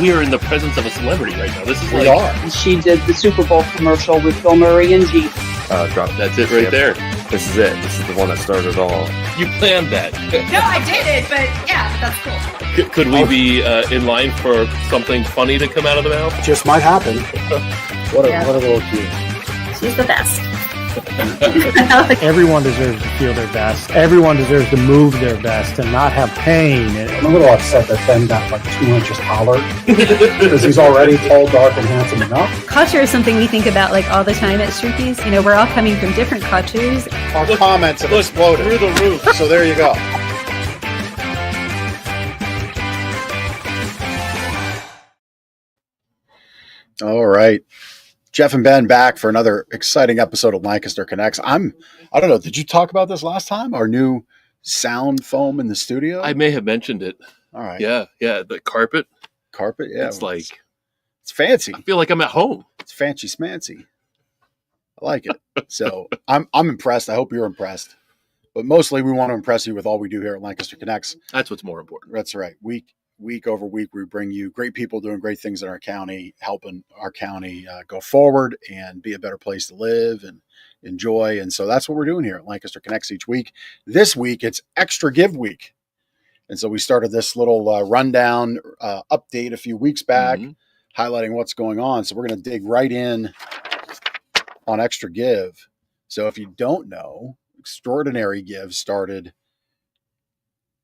we are in the presence of a celebrity right now. This is We are. She did the Super Bowl commercial with Bill Murray and Jeep. That's it right there. This is it. This is the one that started it all. You planned that. No, I didn't, but yeah, that's cool. Could we be in line for something funny to come out of the mouth? Just might happen. What a little cute. She's the best. Everyone deserves to feel their best. Everyone deserves to move their best and not have pain. I'm a little upset that Ben got like 2 inches taller because he's already tall, dark, and handsome enough. Culture is something we think about like all the time at Strookies. You know, we're all coming from different cultures. Our comments have exploded Through the roof. So there you go. All right. Jeff and Ben back for another exciting episode of Lancaster Connects. I don't know, did you talk about this last time? Our new sound foam in the studio? I may have mentioned it. All right. Yeah. The carpet. Carpet, yeah. It's fancy. I feel like I'm at home. It's fancy smancy. I like it. So I'm impressed. I hope you're impressed. But mostly we want to impress you with all we do here at Lancaster Connects. That's what's more important. That's right. Week over week, we bring you great people doing great things in our county, helping our county go forward and be a better place to live and enjoy. And so that's what we're doing here at Lancaster Connects each week. This week, it's Extra Give Week. And so we started this little rundown update a few weeks back, highlighting what's going on. So we're going to dig right in on Extra Give. So if you don't know, Extraordinary Give started,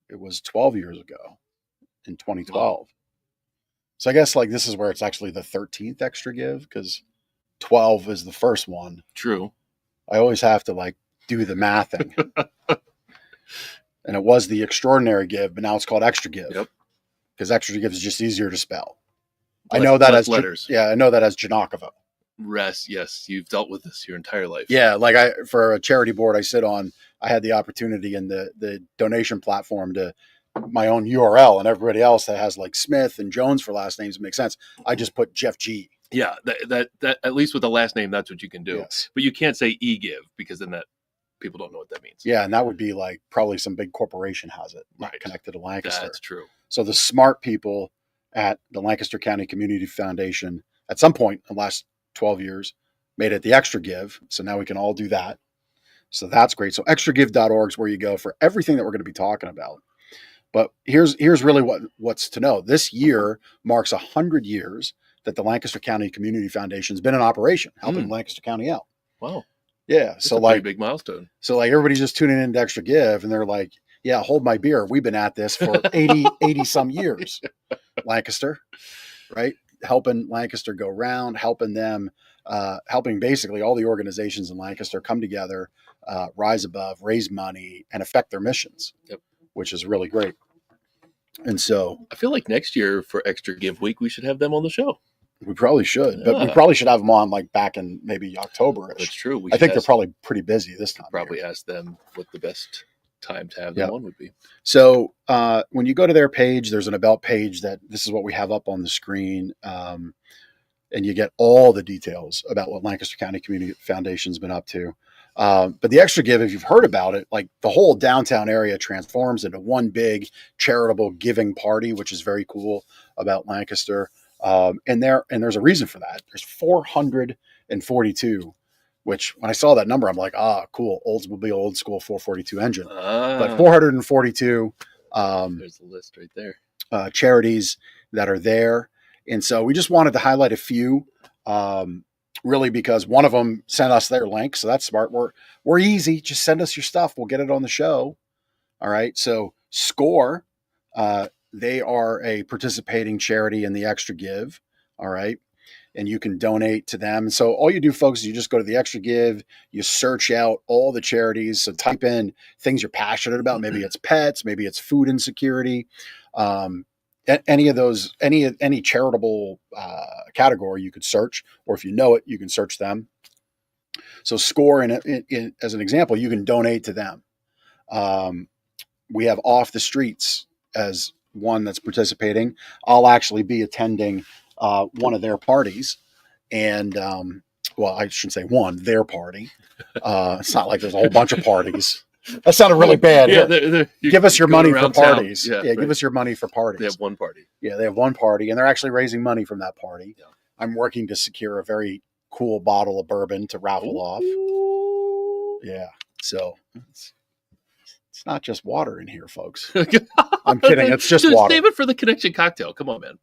it was 12 years ago. In 2012. Wow. So I guess like this is where it's actually the 13th Extra Give because 12 is the first one. True. I always have to like do the mathing. And it was the Extraordinary Give, but now it's called Extra Give. Yep. Because Extra Give is just easier to spell. I know that as letters. I know that as Janakovo. Yes, you've dealt with this your entire life. Yeah, like for a charity board I sit on, I had the opportunity in the donation platform to my own URL, and everybody else that has like Smith and Jones for last names, it makes sense. I just put Jeff G. Yeah, that at least with the last name, that's what you can do. Yes. But you can't say e-give because then that people don't know what that means. Yeah, and that would be like probably some big corporation has it, not Right. connected to Lancaster. That's true. So the smart people at the Lancaster County Community Foundation, at some point in the last 12 years, made it the Extra Give. So now we can all do that. So that's great. So extragive.org is where you go for everything that we're going to be talking about. But here's really what's to know. This year marks 100 years that the Lancaster County Community Foundation has been in operation, helping Lancaster County out. Wow. Yeah. That's so a like big milestone. So like everybody's just tuning in to Extra Give and they're like, yeah, hold my beer. We've been at this for 80 some years. Lancaster, right? Helping Lancaster go round, helping them, helping basically all the organizations in Lancaster come together, rise above, raise money, and affect their missions. Yep. Which is really great. And so I feel like next year for Extra Give Week, we should have them on the show. we probably should, but we probably should have them on like back in maybe October. That's true. I think they're probably pretty busy this time. Probably ask them what the best time to have them on would be. So when you go to their page, there's an about page that this is what we have up on the screen. And you get all the details about what Lancaster County Community Foundation's been up to. But the Extra Give, if you've heard about it, like the whole downtown area transforms into one big charitable giving party, which is very cool about Lancaster. And there's a reason for that. There's 442, which when I saw that number, I'm like, cool. Oldsmobile old school 442 engine, but 442, there's the list right there. Charities that are there. And so we just wanted to highlight a few, really, because one of them sent us their link. So that's smart. We're easy. Just send us your stuff. We'll get it on the show. All right. So SCORE, they are a participating charity in the Extra Give. All right. And you can donate to them. So all you do, folks, is you just go to the Extra Give, you search out all the charities. So type in things you're passionate about. Maybe it's pets, maybe it's food insecurity. Any of those, any charitable category you could search, or if you know it, you can search them. So SCORE, as an example, you can donate to them. We have Off the Streets as one that's participating. I'll actually be attending one of their parties, and well, I shouldn't say one, their party. It's not like there's a whole bunch of parties. That sounded really bad. Yeah, Give us your money for around town. parties. Yeah, right. give us your money for parties. They have one party. Yeah, they have one party, and they're actually raising money from that party. Yeah. I'm working to secure a very cool bottle of bourbon to raffle off. Yeah, so it's not just water in here, folks. I'm kidding. It's just water. Save it for the connection cocktail. Come on, man.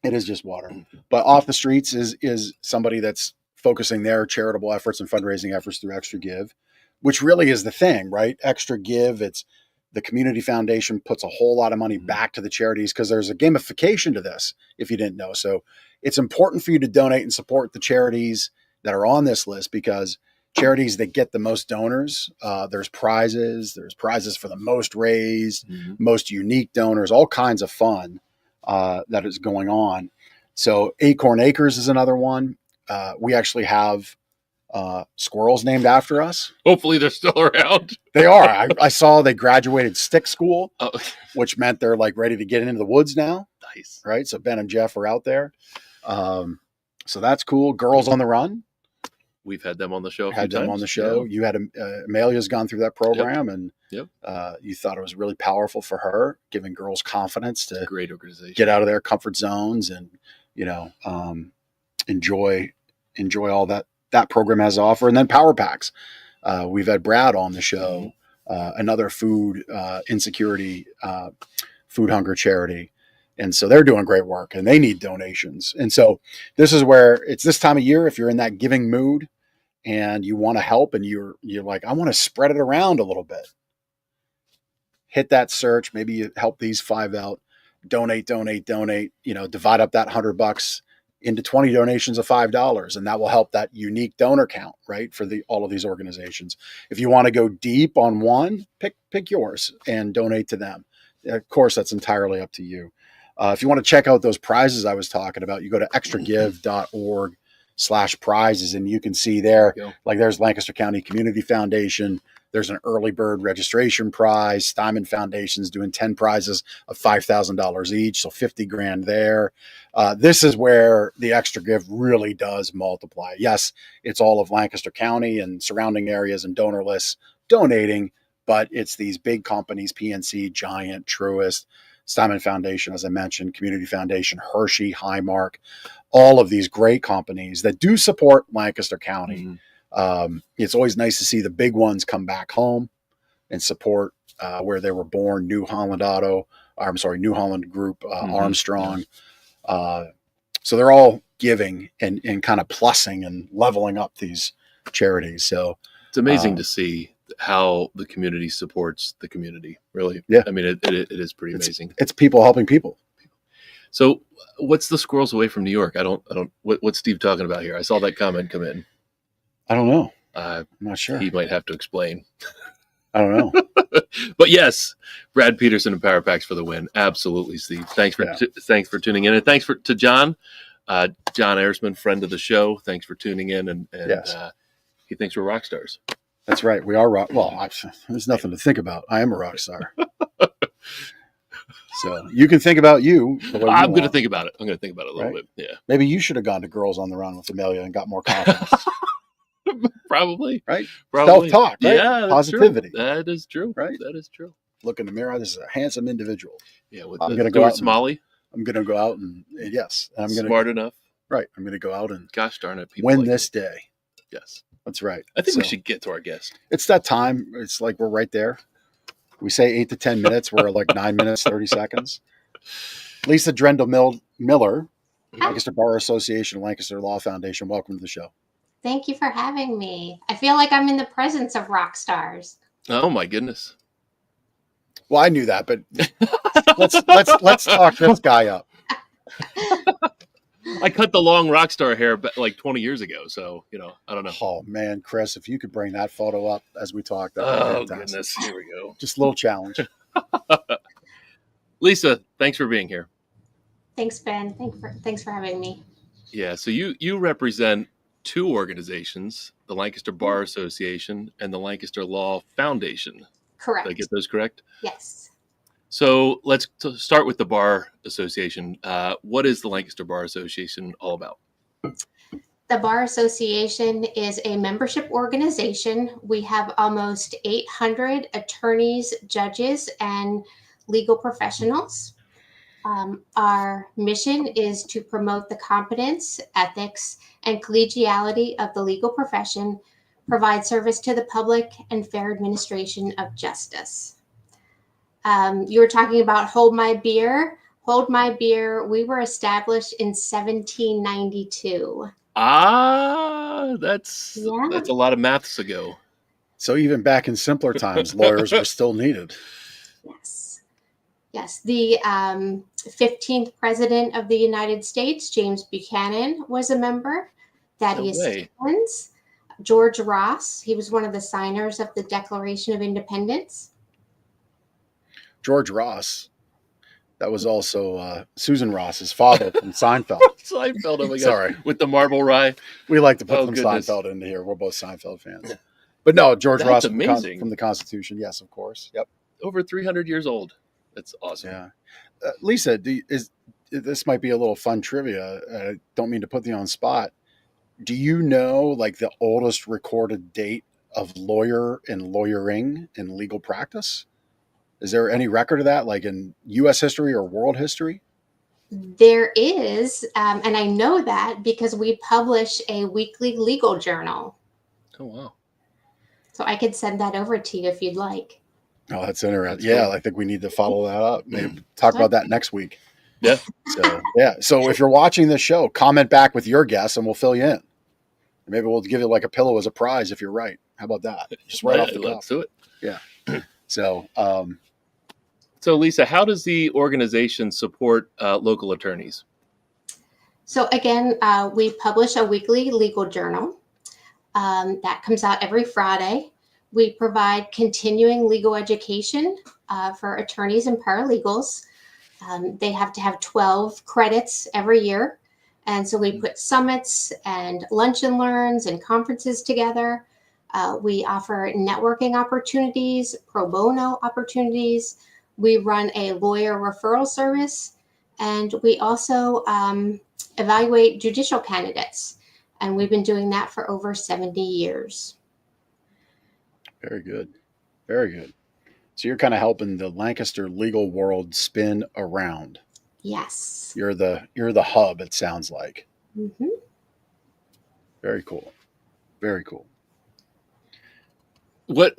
It is just water. But Off the Streets is somebody that's focusing their charitable efforts and fundraising efforts through Extra Give, which really is the thing, right? Extra Give, it's the community foundation puts a whole lot of money back to the charities because there's a gamification to this, if you didn't know. So it's important for you to donate and support the charities that are on this list because charities that get the most donors, there's prizes for the most raised, most unique donors, all kinds of fun that is going on. So Acorn Acres is another one. We actually have squirrels named after us. Hopefully they're still around. They are. I saw they graduated stick school, Oh, which meant they're like ready to get into the woods now. nice. Right. So Ben and Jeff are out there. So that's cool. Girls on the Run. We've had them on the show. Had them on the show. Yeah. You had Amelia's gone through that program, and Yep. you thought it was really powerful for her, giving girls confidence to Great organization. get out of their comfort zones and enjoy all that program has to offer. And then Power Packs. We've had Brad on the show, another food insecurity, food hunger charity. And so they're doing great work and they need donations. And so this is where it's this time of year, if you're in that giving mood and you want to help and you're like, I want to spread it around a little bit. Hit that search. Maybe you help these 5 out, donate, divide up that $100 into 20 donations of $5. And that will help that unique donor count, right? For all of these organizations. If you want to go deep on one, pick yours and donate to them. Of course, that's entirely up to you. If you want to check out those prizes I was talking about, you go to extragive.org/prizes and you can see there, like there's Lancaster County Community Foundation. There's an early bird registration prize. Steinman Foundation's doing 10 prizes of $5,000 each. So 50 grand there. This is where the Extra Give really does multiply. Yes, it's all of Lancaster County and surrounding areas and donor lists donating, but it's these big companies, PNC, Giant, Truist, Steinman Foundation, as I mentioned, Community Foundation, Hershey, Highmark, all of these great companies that do support Lancaster County. It's always nice to see the big ones come back home and support where they were born, New Holland Group, Armstrong. So they're all giving and kind of plussing and leveling up these charities. So it's amazing to see how the community supports the community. Really. Yeah. I mean, it is pretty amazing. It's people helping people. So what's the squirrels away from New York? What's Steve talking about here? I saw that comment come in. I don't know. I'm not sure. He might have to explain. I don't know. But yes, Brad Peterson and Power Packs for the win. Absolutely, Steve. Thanks for tuning in. And thanks to John Ayersman, friend of the show. Thanks for tuning in. And yes. He thinks we're rock stars. That's right. We are rock. Well, there's nothing to think about. I am a rock star. So you can think about you. I'm going to think about it. I'm going to think about it a little bit. Yeah. Maybe you should have gone to Girls on the Run with Amelia and got more confidence. Probably. Right? Probably. Self-talk, right? Yeah. Positivity. True. That is true. Right? That is true. Look in the mirror. This is a handsome individual. Yeah. I'm going to go out. Smalley. I'm going to go out and yes. And I'm going Smart enough. Right. I'm going to go out and gosh darn it, win this day. Yes. That's right. I think we should get to our guest. It's that time. It's like we're right there. We say 8 to 10 minutes. We're like 9 minutes, 30 seconds. Lisa Driendl-Miller, Lancaster Bar Association, Lancaster Law Foundation. Welcome to the show. Thank you for having me. I feel like I'm in the presence of rock stars. Oh my goodness. Well, I knew that, but let's talk this guy up. I cut the long rock star hair like 20 years ago, so I don't know. Oh man, Chris, if you could bring that photo up as we talk, that would be fantastic. Goodness, here we go. Just a little challenge. Lisa, thanks for being here. Thanks, Ben. Thanks for having me. Yeah, so you represent two organizations, the Lancaster Bar Association and the Lancaster Law Foundation. Correct. Did I get those correct? Yes. So let's start with the Bar Association. What is the Lancaster Bar Association all about? The Bar Association is a membership organization. We have almost 800 attorneys, judges, and legal professionals. Our mission is to promote the competence, ethics, and collegiality of the legal profession, provide service to the public, and fair administration of justice. You were talking about Hold My Beer. Hold My Beer, we were established in 1792. That's a lot of maths ago. So even back in simpler times, lawyers were still needed. Yes. The 15th President of the United States, James Buchanan, was a member. Thaddeus Stevens, George Ross, he was one of the signers of the Declaration of Independence. George Ross, that was also Susan Ross's father from Seinfeld. Seinfeld, oh my God. Sorry. With the marble rye. We like to put some Seinfeld into here. We're both Seinfeld fans. But no, George Ross from the Constitution. Yes, of course. Yep. Over 300 years old. That's awesome. Yeah. Lisa, this might be a little fun trivia. I don't mean to put you on the spot. Do you know like the oldest recorded date of lawyer and lawyering in legal practice? Is there any record of that, like in U.S. history or world history? There is, and I know that because we publish a weekly legal journal. Oh, wow. So I could send that over to you if you'd like. Oh, that's interesting. Yeah, I think we need to follow that up. Maybe talk about that next week. Yeah. So if you're watching this show, comment back with your guess and we'll fill you in. Maybe we'll give you like a pillow as a prize if you're right. How about that? Just right off the cuff. Let's do it. Yeah. So Lisa, how does the organization support local attorneys? So again, we publish a weekly legal journal that comes out every Friday. We provide continuing legal education for attorneys and paralegals. They have to have 12 credits every year. And so we put summits and lunch and learns and conferences together. We offer networking opportunities, pro bono opportunities. We run a lawyer referral service, and we also evaluate judicial candidates. And we've been doing that for over 70 years. Very good. Very good. So you're kind of helping the Lancaster legal world spin around. Yes. You're the hub, it sounds like. Mm-hmm. Very cool. Very cool. What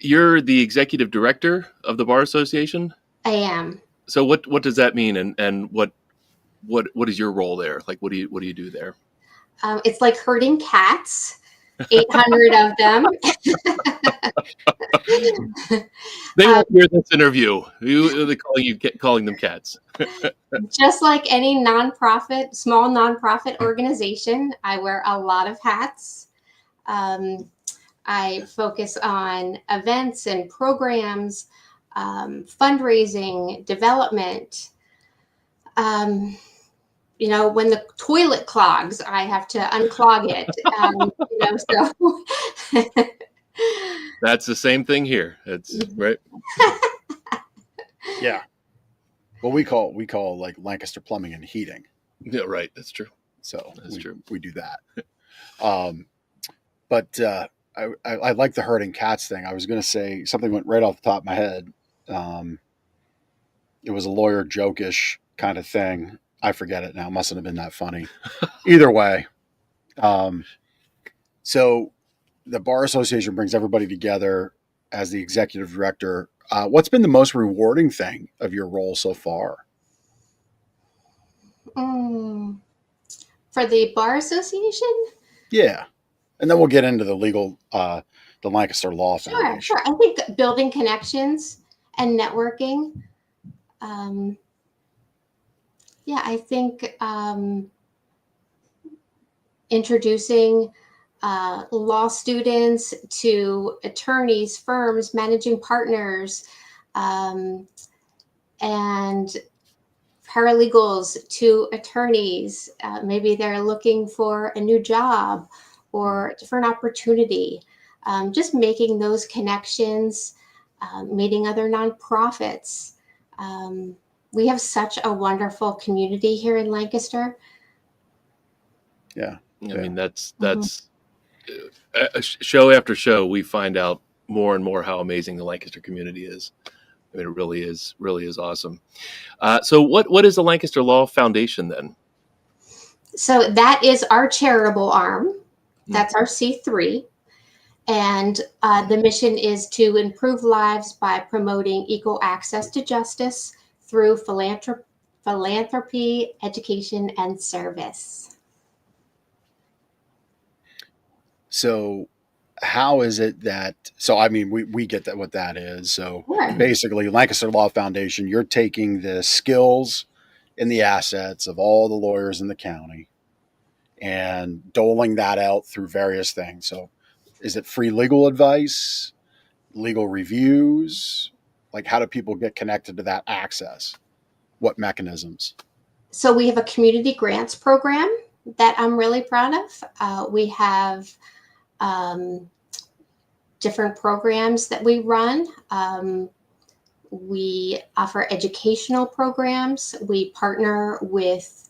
you're the executive director of the Bar Association? I am. So what does that mean, and what is your role there? Like what do you do there? It's like herding cats. 800 of them. They won't hear this interview. They're calling them cats. Just like any small nonprofit organization, I wear a lot of hats. I focus on events and programs, fundraising, development. When the toilet clogs, I have to unclog it. So that's the same thing here. It's right. Yeah. Well, we call like Lancaster Plumbing and Heating. Yeah, right. That's true. So that's true. We do that. But I like the herding cats thing. I was going to say something went right off the top of my head. It was a lawyer joke-ish kind of thing. I forget it now. Mustn't have been that funny. Either way. So the Bar Association brings everybody together as the executive director. What's been the most rewarding thing of your role so far? For the Bar Association? Yeah. And then we'll get into the legal, the Lancaster Law Foundation. Sure. I think building connections and networking. I think introducing law students to attorneys, firms, managing partners, and paralegals to attorneys. Maybe they're looking for a new job or a different opportunity. Just making those connections, meeting other nonprofits. We have such a wonderful community here in Lancaster. Yeah. I mean, that's show after show, we find out more and more how amazing the Lancaster community is. I mean, it really is awesome. So what is the Lancaster Law Foundation then? So that is our charitable arm. That's our C3. And the mission is to improve lives by promoting equal access to justice through philanthropy, education, and service. So how is it that, so I mean, we get that what that is. So basically, Lancaster Law Foundation, you're taking the skills and the assets of all the lawyers in the county and doling that out through various things. So is it free legal advice, legal reviews? Like, how do people get connected to that access? What mechanisms? So we have a community grants program that I'm really proud of. We have different programs that we run. We offer educational programs. We partner with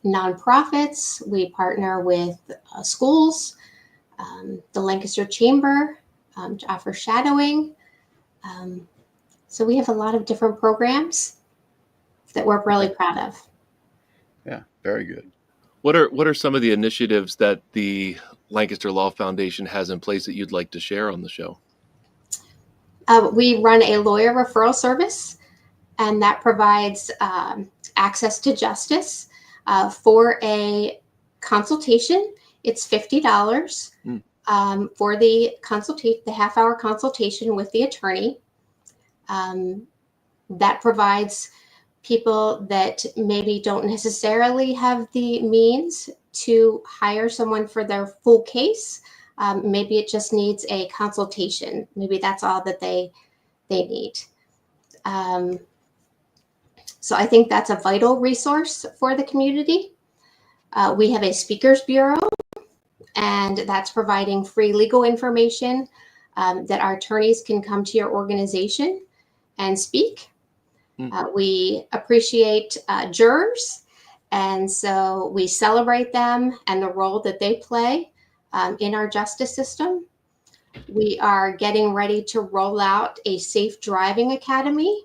nonprofits. We partner with schools, the Lancaster Chamber to offer shadowing. So we have a lot of different programs that we're really proud of. Yeah, very good. What are some of the initiatives that the Lancaster Law Foundation has in place that you'd like to share on the show? We run a lawyer referral service, and that provides access to justice for a consultation. It's $50 for the half-hour consultation with the attorney. That provides people that maybe don't necessarily have the means to hire someone for their full case. Maybe it just needs a consultation. Maybe that's all that they need. So I think that's a vital resource for the community. We have a speakers bureau, and that's providing free legal information that our attorneys can come to your organization and speak. We appreciate jurors, and so we celebrate them and the role that they play in our justice system. We are getting ready to roll out a safe driving academy.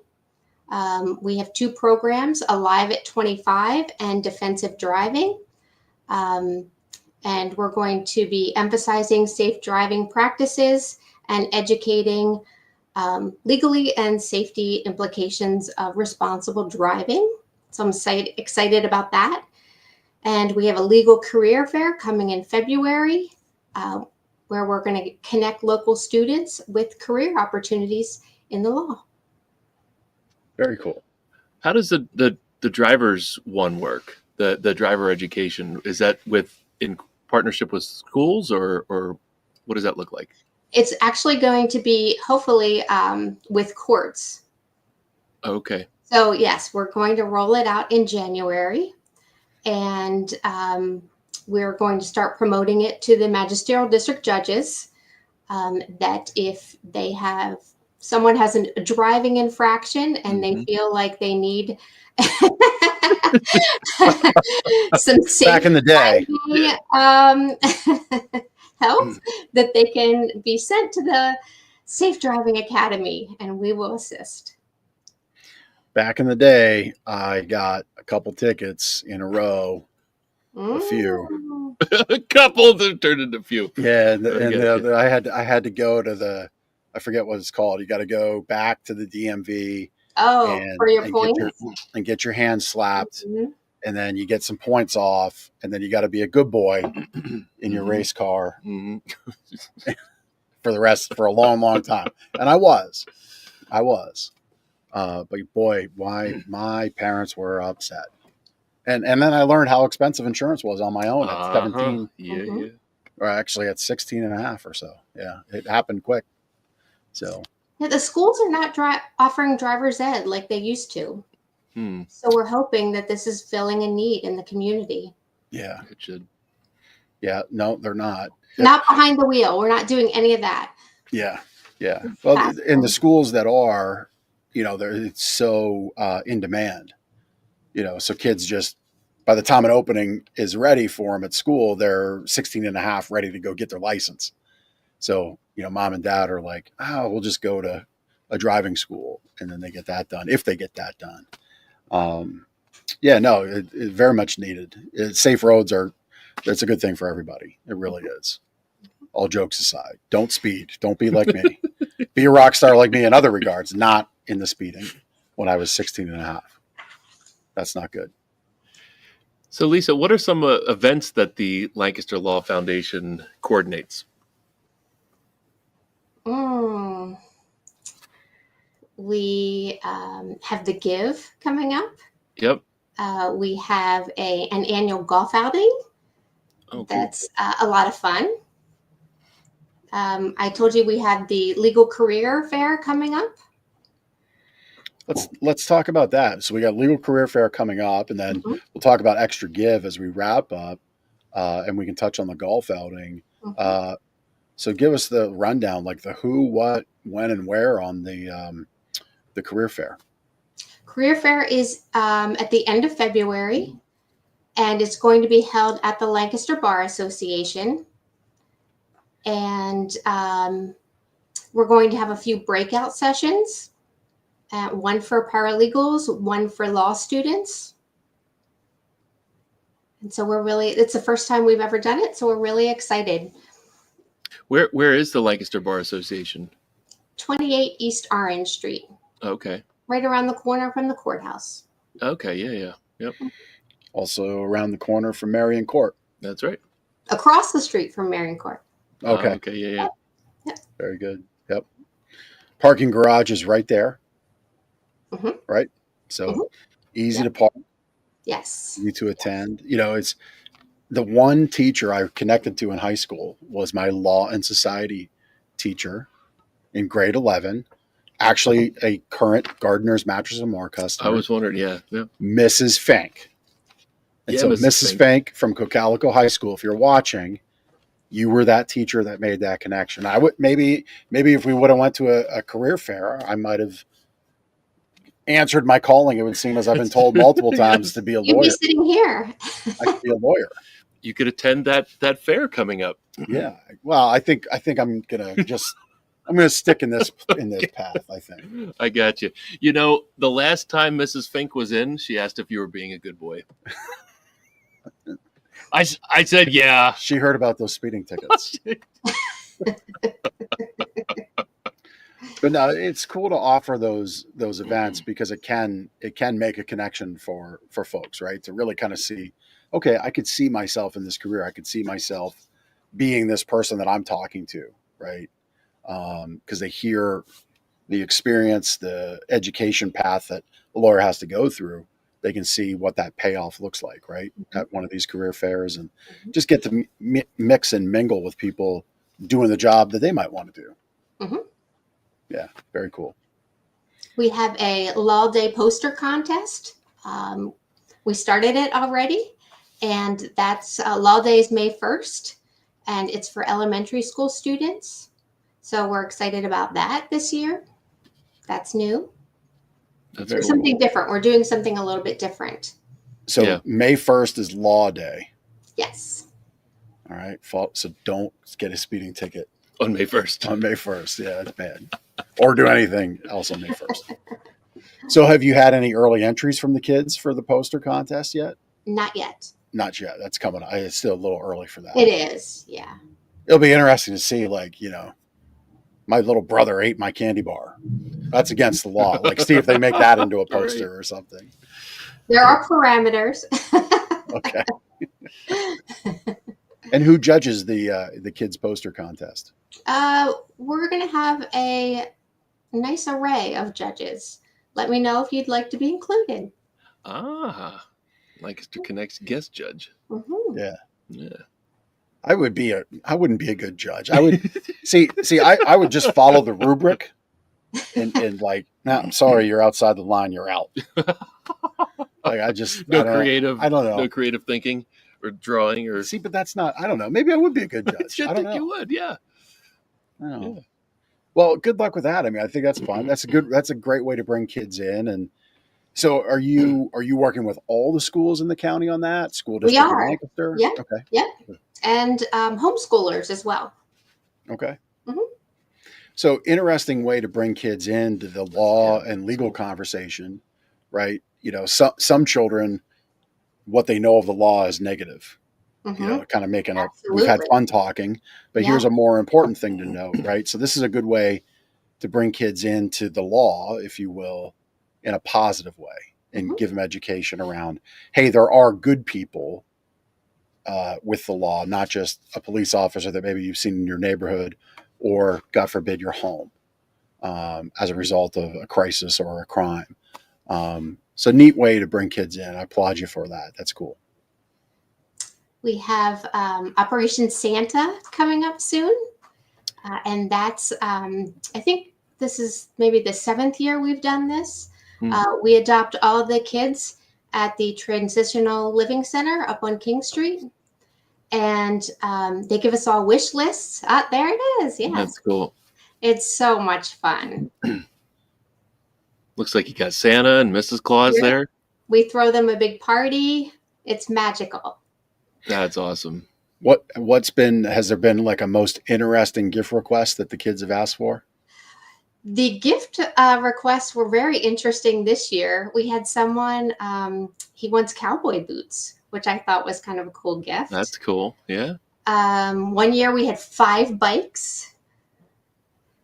We have two programs, Alive at 25 and Defensive Driving. And we're going to be emphasizing safe driving practices and educating legally and safety implications of responsible driving. So I'm excited about that. And we have a legal career fair coming in February, where we're going to connect local students with career opportunities in the law. Very cool. How does the driver's one work? The driver education, is that in partnership with schools, or what does that look like? It's actually going to be hopefully with courts. Okay. So yes, we're going to roll it out in January, and we're going to start promoting it to the magisterial district judges, that if someone has a driving infraction and they feel like they need some safe back in the day help, that they can be sent to the Safe Driving Academy, and we will assist. Back in the day, I got a couple tickets in a row, a few. A couple that turned into a few. Yeah, and I had to go to I forget what it's called. You got to go back to the DMV. For your points? Get your hand slapped, and then you get some points off, and then you got to be a good boy in your race car for a long, long time. And I was. But boy, my parents were upset. And then I learned how expensive insurance was on my own at 17. Yeah. Or actually at 16 and a half or so. Yeah, it happened quick. So yeah, the schools are not offering driver's ed like they used to. So we're hoping that this is filling a need in the community. Yeah, it should. Yeah, no, they're not. Not behind the wheel. We're not doing any of that. Yeah. Well, in the schools that are, it's so in demand. So kids just by the time an opening is ready for them at school, they're 16 and a half, ready to go get their license. So, mom and dad are like, we'll just go to a driving school, and then they get that done, if they get that done. It very much needed. Safe roads that's a good thing for everybody. It really is. All jokes aside, don't speed. Don't be like me. Be a rock star like me in other regards, not in the speeding when I was 16 and a half. That's not good. So, Lisa, what are some events that the Lancaster Law Foundation coordinates? We have the Give coming up. Yep. We have an annual golf outing. Oh, that's a lot of fun. I told you we have the legal career fair coming up. Let's talk about that. So we got legal career fair coming up, and then we'll talk about extra give as we wrap up, and we can touch on the golf outing. So give us the rundown, like the who, what, when, and where on the career fair. Career fair is at the end of February, and it's going to be held at the Lancaster Bar Association. And we're going to have a few breakout sessions, one for paralegals, one for law students. And so it's the first time we've ever done it, so we're really excited. Where is the Lancaster Bar Association? 28 East Orange Street. Okay. Right around the corner from the courthouse. Okay, yeah. Yep. Also around the corner from Marion Court. That's right. Across the street from Marion Court. Okay. Okay, yeah. Yep. Very good. Yep. Parking garage is right there. Right? So easy to park. Yes. Easy to attend. It's the one teacher I connected to in high school was my law and society teacher in grade 11. Actually, a current Gardner's Mattress and More customer. I was wondering, yeah. Mrs. Fink. And so Mrs. Fink from Cocalico High School, if you're watching, you were that teacher that made that connection. I would maybe if we would have went to a career fair, I might have answered my calling. It would seem, as I've been told multiple times, to be a lawyer. You'd be sitting here. I could be a lawyer. You could attend that fair coming up. Yeah. Well, I think I'm gonna stick in this path, I think. I got you. The last time Mrs. Fink was in, she asked if you were being a good boy. I said, yeah. She heard about those speeding tickets. But no, it's cool to offer those events because it can make a connection for folks, right? To really kind of see, okay, I could see myself in this career. I could see myself being this person that I'm talking to, right? Because they hear the experience, the education path that a lawyer has to go through. They can see what that payoff looks like, right? At one of these career fairs, and just get to mix and mingle with people doing the job that they might want to do. Yeah, very cool. We have a Law Day poster contest. We started it already, and that's Law Day is May 1st, and it's for elementary school students. So we're excited about that this year. That's new. That's cool. Something different. We're doing something a little bit different. So May 1st is Law Day. Yes. All right. So don't get a speeding ticket on May 1st. On May 1st. Yeah, that's bad. Or do anything else on May 1st. So have you had any early entries from the kids for the poster contest yet? Not yet. Not yet. That's coming. It's still a little early for that. It is. Yeah. It'll be interesting to see, my little brother ate my candy bar. That's against the law. See if they make that into a poster or something. There are parameters. Okay. And who judges the kids poster contest? We're going to have a nice array of judges. Let me know if you'd like to be included. Lancaster Connect's guest judge. Yeah. Yeah. I wouldn't be a good judge. I would I would just follow the rubric and I'm sorry, you're outside the line, you're out. I don't know. No creative thinking or drawing or but that's not, I don't know. Maybe I would be a good judge. I think you would, yeah. I don't know. Well, good luck with that. I mean, I think that's fun. That's a great way to bring kids in. And So are you working with all the schools in the county on that? School We district in are. Lancaster? Yeah. Okay. Yeah. And homeschoolers as well. Okay. Mhm. So interesting way to bring kids into the law Yeah, and legal cool. conversation, right? Some children, what they know of the law is negative. Mhm. Kind of making up. We've had Absolutely. fun talking, but Yeah. here's a more important thing to note, right? So this is a good way to bring kids into the law, if you will, in a positive way, and Mhm. give them education around, hey, there are good people with the law, not just a police officer that maybe you've seen in your neighborhood or, God forbid, your home as a result of a crisis or a crime. So neat way to bring kids in. I applaud you for that. That's cool. We have Operation Santa coming up soon. And that's, I think this is maybe the 7th year we've done this. We adopt all the kids at the Transitional Living Center up on King Street. And they give us all wish lists. Ah, there it is. Yes. That's cool. It's so much fun. Looks like you got Santa and Mrs. Claus Yeah. there. We throw them a big party. It's magical. That's awesome. Has there been like a most interesting gift request that the kids have asked for? The gift requests were very interesting this year. We had someone, he wants cowboy boots, which I thought was kind of a cool gift. That's cool. Yeah. One year we had 5 bikes.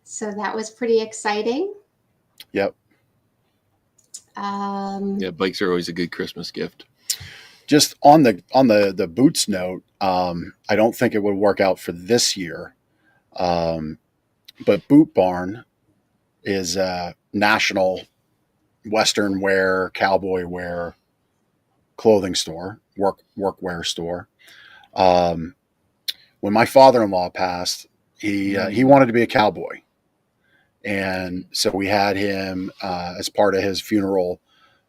So that was pretty exciting. Yep. Yeah, bikes are always a good Christmas gift. Just on the boots note, I don't think it would work out for this year. But Boot Barn is a national Western wear, cowboy wear clothing store, workwear store. When my father-in-law passed, he wanted to be a cowboy. And so we had him as part of his funeral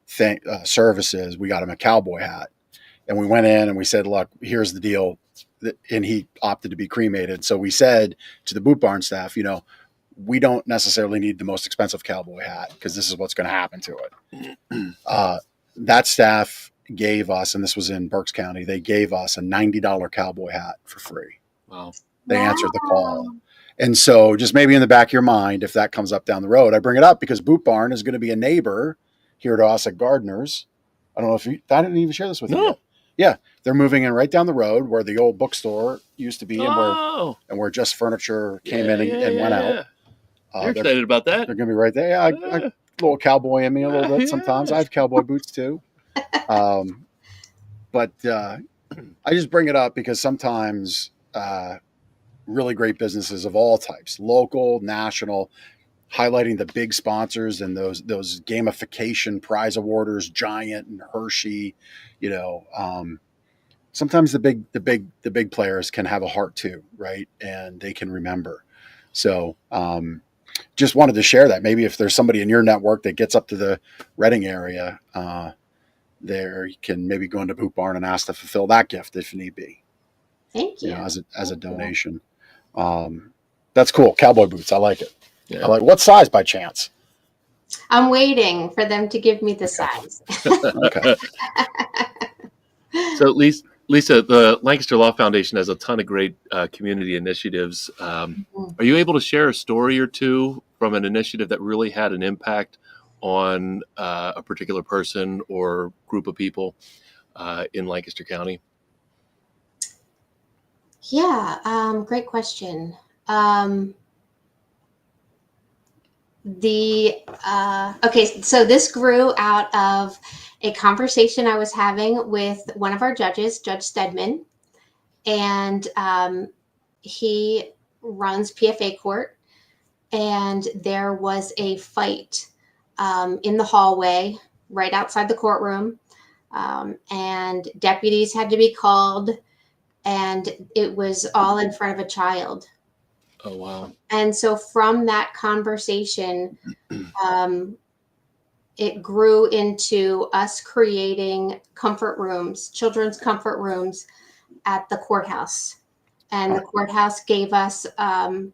services. We got him a cowboy hat, and we went in and we said, "Look, here's the deal." And he opted to be cremated. So we said to the Boot Barn staff, we don't necessarily need the most expensive cowboy hat because this is what's going to happen to it. That staff gave us, and this was in Berks County, they gave us a $90 cowboy hat for free. Wow. They answered the call. And so just maybe in the back of your mind, if that comes up down the road, I bring it up because Boot Barn is going to be a neighbor here to us at Gardner's. I don't know if I didn't even share this with you yet. Yeah, they're moving in right down the road where the old bookstore used to be and where Just Furniture came in and went out. You're excited about that? They're going to be right there. Yeah, I a little cowboy in me a little bit sometimes. I have cowboy boots too. But I just bring it up because sometimes really great businesses of all types, local, national, highlighting the big sponsors and those gamification prize awarders, Giant and Hershey, sometimes the big players can have a heart too, right? And they can remember. So just wanted to share that. Maybe if there's somebody in your network that gets up to the Reading area, there you can maybe go into Boot Barn and ask to fulfill that gift if need be. Thank you. As a donation. That's cool. Cowboy boots. I like it. Yeah. I like what size by chance? I'm waiting for them to give me the size. Okay. So Lisa, the Lancaster Law Foundation has a ton of great community initiatives. Are you able to share a story or two from an initiative that really had an impact on a particular person or group of people in Lancaster County? Yeah, great question. Okay, so this grew out of a conversation I was having with one of our judges, Judge Stedman, and he runs PFA court, and there was a fight in the hallway right outside the courtroom, and deputies had to be called, and it was all in front of a child. Oh, wow. And so from that conversation, it grew into us creating comfort rooms, children's comfort rooms at the courthouse. And the courthouse gave us a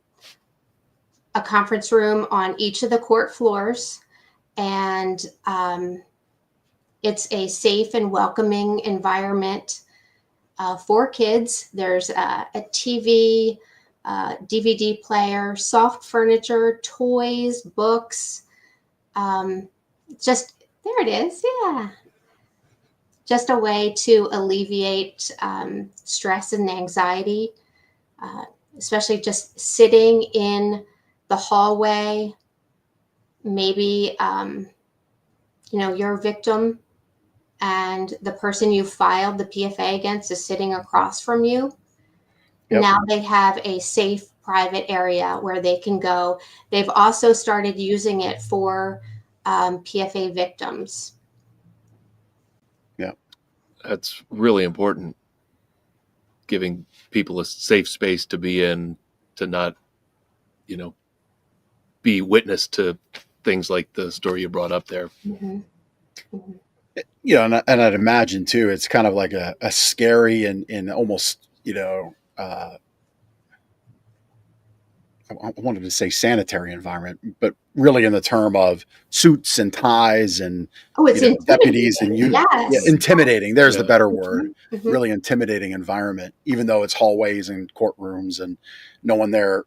conference room on each of the court floors. And It's a safe and welcoming environment for kids. There's a TV, DVD player, soft furniture, toys, books. Just there it is. Yeah. Just a way to alleviate stress and anxiety, especially just sitting in the hallway. Maybe, you're a victim and the person you filed the PFA against is sitting across from you. Yep. Now they have a safe private area where they can go. They've also started using it for PFA victims. Yeah, that's really important. Giving people a safe space to be in, to not, be witness to things like the story you brought up there. Mm-hmm. Mm-hmm. And I'd imagine too, it's kind of like a scary and almost, I wanted to say sanitary environment, but really in the term of suits and ties and deputies and intimidating. There's the better word. Mm-hmm. Really intimidating environment, even though it's hallways and courtrooms and no one there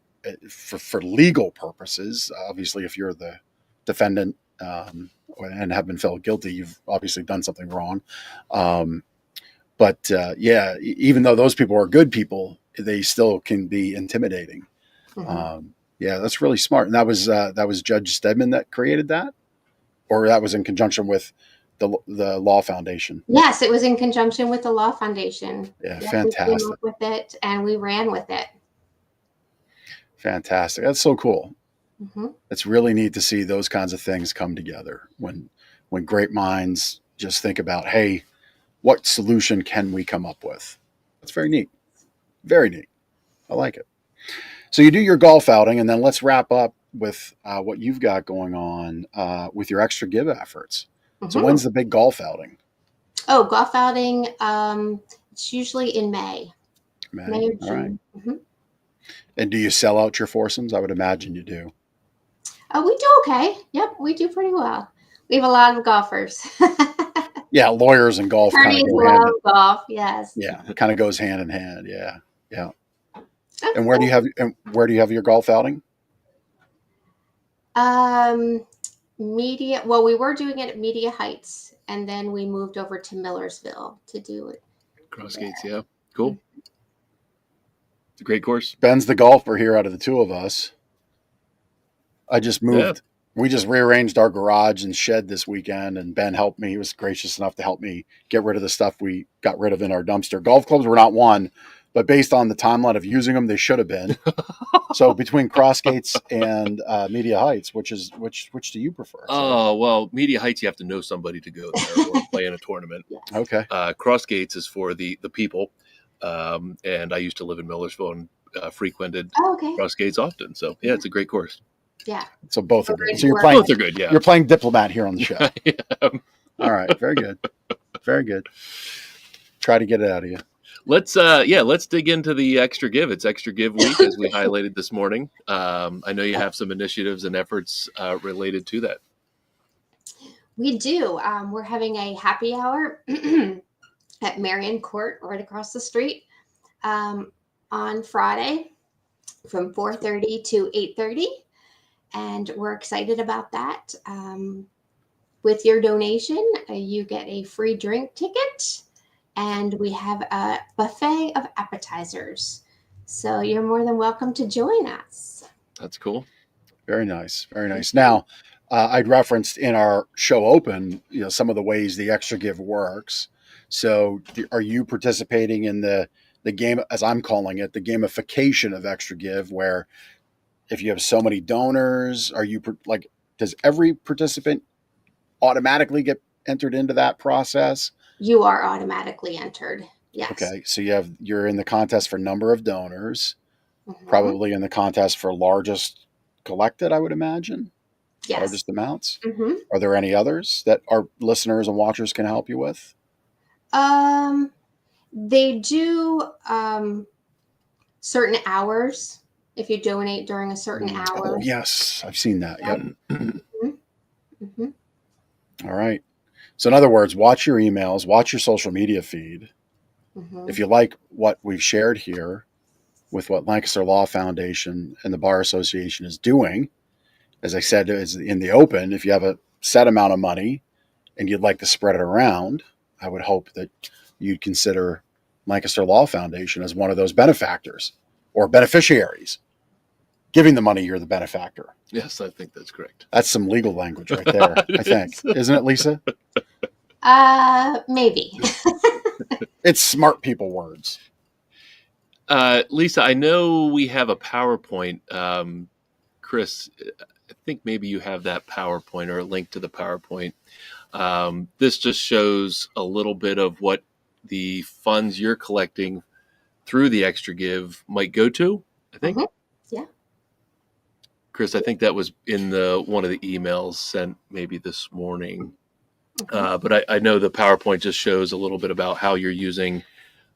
for legal purposes. Obviously, if you're the defendant and have been found guilty, you've obviously done something wrong. But even though those people are good people, they still can be intimidating. Mm-hmm. That's really smart. And that was Judge Stedman that created that, or that was in conjunction with the Law Foundation. Yes, it was in conjunction with the Law Foundation. Yeah, fantastic. We came up with it and we ran with it. Fantastic. That's so cool. Mm-hmm. It's really neat to see those kinds of things come together when great minds just think about, hey, what solution can we come up with? That's very neat. Very neat. I like it. So you do your golf outing, and then let's wrap up with what you've got going on with your extra give efforts. Mm-hmm. So when's the big golf outing? Oh, golf outing. It's usually in May. May or June. All right. Mm-hmm. And do you sell out your foursomes? I would imagine you do. We do okay. Yep, we do pretty well. We have a lot of golfers. Yeah, lawyers and golf kind of go hand in golf. Yes. Yeah, it kind of goes hand in hand. Yeah, yeah. Okay. And where do you have your golf outing? Media. Well, we were doing it at Media Heights, and then we moved over to Millersville to do it. Crossgates, yeah, cool. It's a great course. Ben's the golfer here out of the two of us. I just moved. Yeah. We just rearranged our garage and shed this weekend, and Ben helped me. He was gracious enough to help me get rid of the stuff we got rid of in our dumpster. Golf clubs were not one, but based on the timeline of using them, they should have been. So between Crossgates and Media Heights, which do you prefer? Oh, well, Media Heights, you have to know somebody to go there or play in a tournament. Okay. Crossgates is for the people, and I used to live in Millersville and frequented Crossgates often. So yeah, it's a great course. Yeah. So both are good. So you're playing. Both are good. Yeah. You're playing diplomat here on the show. Yeah. All right. Very good. Very good. Try to get it out of you. Let's dig into the extra give. It's extra give week, as we highlighted this morning. I know you have some initiatives and efforts related to that. We do. We're having a happy hour at Marion Court, right across the street, on Friday from 4:30 to 8:30. And we're excited about that. With your donation, you get a free drink ticket, and we have a buffet of appetizers. So you're more than welcome to join us. That's cool. Very nice. Very nice. Now, I'd referenced in our show open, some of the ways the extra give works. So are you participating in the game, as I'm calling it, the gamification of extra give, where if you have so many donors, does every participant automatically get entered into that process? You are automatically entered. Yes. Okay. So you're in the contest for number of donors, probably in the contest for largest collected, I would imagine. Yes. Largest amounts. Mm-hmm. Are there any others that our listeners and watchers can help you with? They do certain hours. If you donate during a certain hour. Oh, yes. I've seen that. Yep. Mm-hmm. Mm-hmm. All right. So in other words, watch your emails, watch your social media feed. Mhm. If you like what we've shared here with what Lancaster Law Foundation and the Bar Association is doing, as I said, is in the open, if you have a set amount of money and you'd like to spread it around, I would hope that you'd consider Lancaster Law Foundation as one of those benefactors or beneficiaries. Giving the money, you're the benefactor. Yes, I think that's correct. That's some legal language right there, I think. Isn't it, Lisa? Maybe. It's smart people words. Lisa, I know we have a PowerPoint. Chris, I think maybe you have that PowerPoint or a link to the PowerPoint. This just shows a little bit of what the funds you're collecting through the Extra Give might go to, I think. Mhm. Yeah. Chris, I think that was in one of the emails sent maybe this morning. But I know the PowerPoint just shows a little bit about how you're using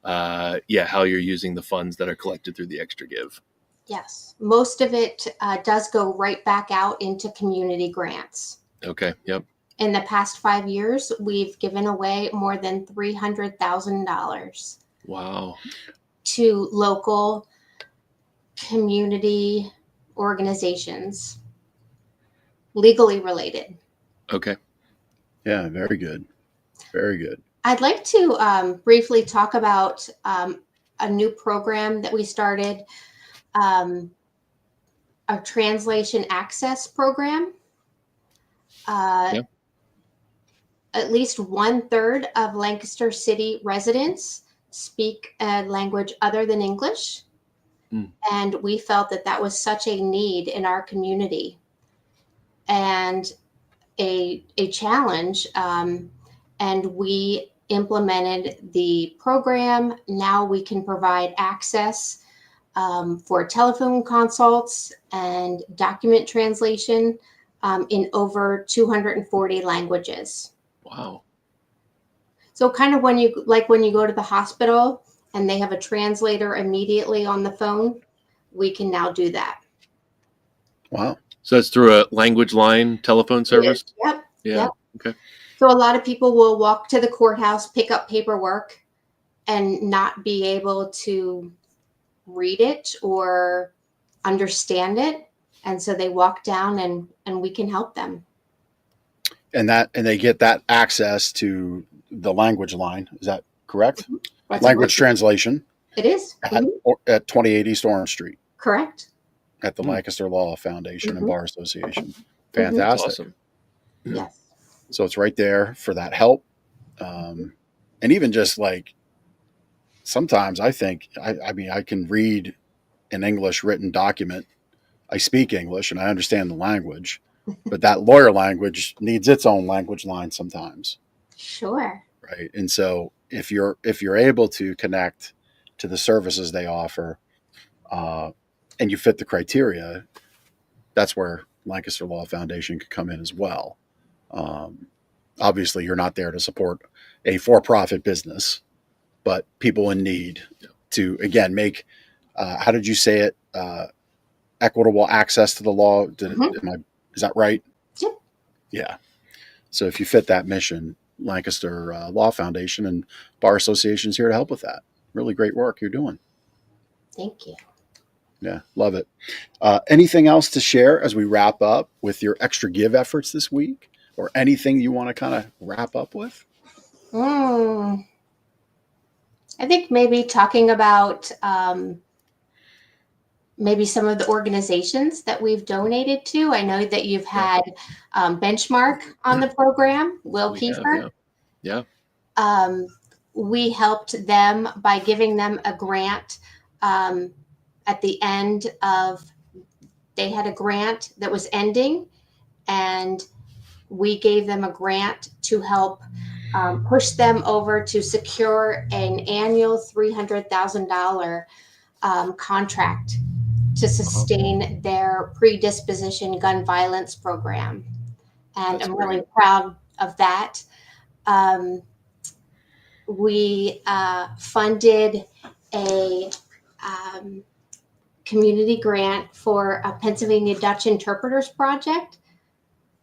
the funds that are collected through the Extra Give. Yes. Most of it does go right back out into community grants. Okay. Yep. In the past 5 years, we've given away more than $300,000 Wow. to local community organizations, legally related. Okay. Yeah, very good. Very good. I'd like to briefly talk about a new program that we started, a translation access program. Yeah. At least 1/3 of Lancaster City residents speak a language other than English. And we felt that that was such a need in our community and a challenge. And we implemented the program. Now we can provide access for telephone consults and document translation in over 240 languages. Wow. So kind of when you go to the hospital and they have a translator immediately on the phone, we can now do that. Wow. So that's through a language line telephone service? Yep. Yeah. Yep. Okay. So a lot of people will walk to the courthouse, pick up paperwork, and not be able to read it or understand it. And so they walk down and we can help them. And they get that access to the language line. Is that correct? That's Language translation It is. at 28 East Orange Street Correct. at the Lancaster Law Foundation and Bar Association. That's Fantastic. awesome. Yes. So it's right there for that help. And even just like sometimes I think, I mean, I can read an English written document. I speak English and I understand the language, but that lawyer language needs its own language line sometimes. Sure. Right. And so if you're able to connect to the services they offer and you fit the criteria, that's where Lancaster Law Foundation could come in as well. Obviously, you're not there to support a for-profit business, but people in need to, again, make, how did you say it? Equitable access to the law. Is that right? Yep. Yeah. So if you fit that mission, Lancaster Law Foundation and Bar Association is here to help with that. Really great work you're doing. Thank you. Yeah, love it. Anything else to share as we wrap up with your Extra Give efforts this week, or anything you want to kind of wrap up with? I think maybe talking about maybe some of the organizations that we've donated to. I know that you've had Benchmark on the program, Will Kiefer. Yeah. We helped them by giving them a grant at the end of, they had a grant that was ending, and we gave them a grant to help push them over to secure an annual $300,000 contract to sustain their predisposition gun violence program. And I'm really proud of that. We funded a community grant for a Pennsylvania Dutch Interpreters Project.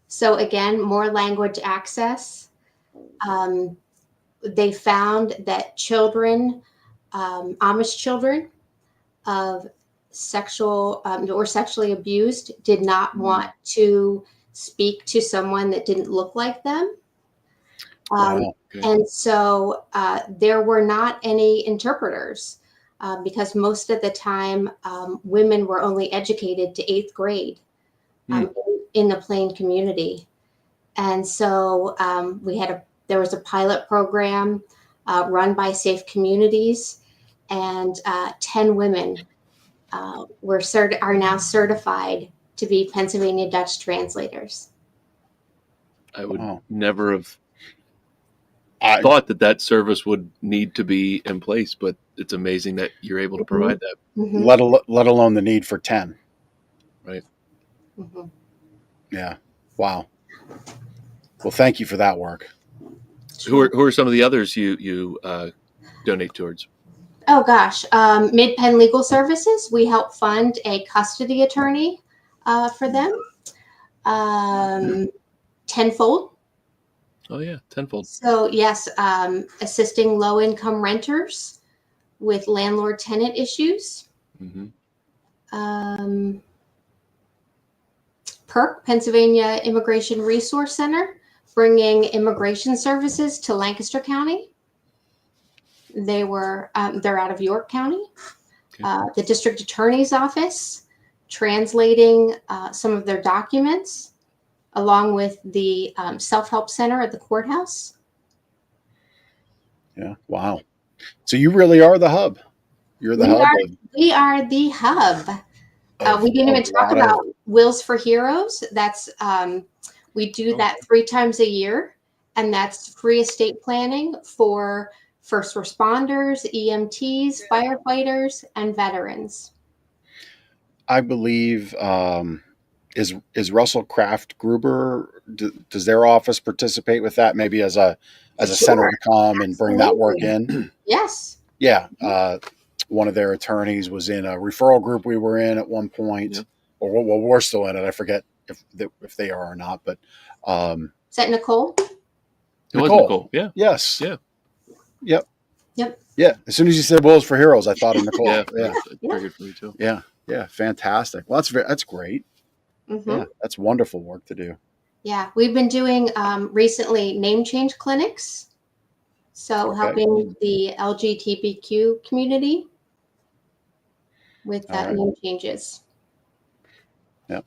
So again, more language access. They found that children, Amish children of sexual or sexually abused, did not want to speak to someone that didn't look like them. Wow. Okay. And so there were not any interpreters because most of the time women were only educated to 8th grade in the Plain community. And so there was a pilot program run by Safe Communities, and 10 women are now certified to be Pennsylvania Dutch translators. I would Wow. never have thought that service would need to be in place, but it's amazing that you're able to provide that. Mm-hmm. Let alone the need for 10. Right. Mm-hmm. Yeah. Wow. Well, thank you for that work. Who are some of the others you donate towards? Oh gosh, Mid-Penn Legal Services. We help fund a custody attorney for them. Tenfold. Oh yeah, Tenfold. So yes, assisting low-income renters with landlord-tenant issues. Mm-hmm. PIRC, Pennsylvania Immigration Resource Center, bringing immigration services to Lancaster County. They're out of York County. Okay. The district attorney's office, translating some of their documents, along with the self-help center at the courthouse. Yeah. Wow. So you really are the hub. You're the hub. We are the hub. We didn't even talk about Wills for Heroes. That's we do that 3 times a year, and that's free estate planning for first responders, EMTs, firefighters, and veterans. I believe is Russell Kraft Gruber. Does their office participate with that? Maybe as a center to come and bring that work in. Yes. Yeah. One of their attorneys was in a referral group we were in at one point, or well, we're still in it. I forget if they are or not, but is that Nicole? It was Nicole. Yeah. Yes. Yeah. Yep. Yep. Yeah. As soon as you said Wills for Heroes, I thought of Nicole. Yeah. Yeah. It triggered for me too. Yeah. Yeah. Fantastic. Well, that's great. Mm-hmm. Yeah. That's wonderful work to do. Yeah. We've been doing recently name change clinics. So helping the LGBTQ community with name changes. Yeah.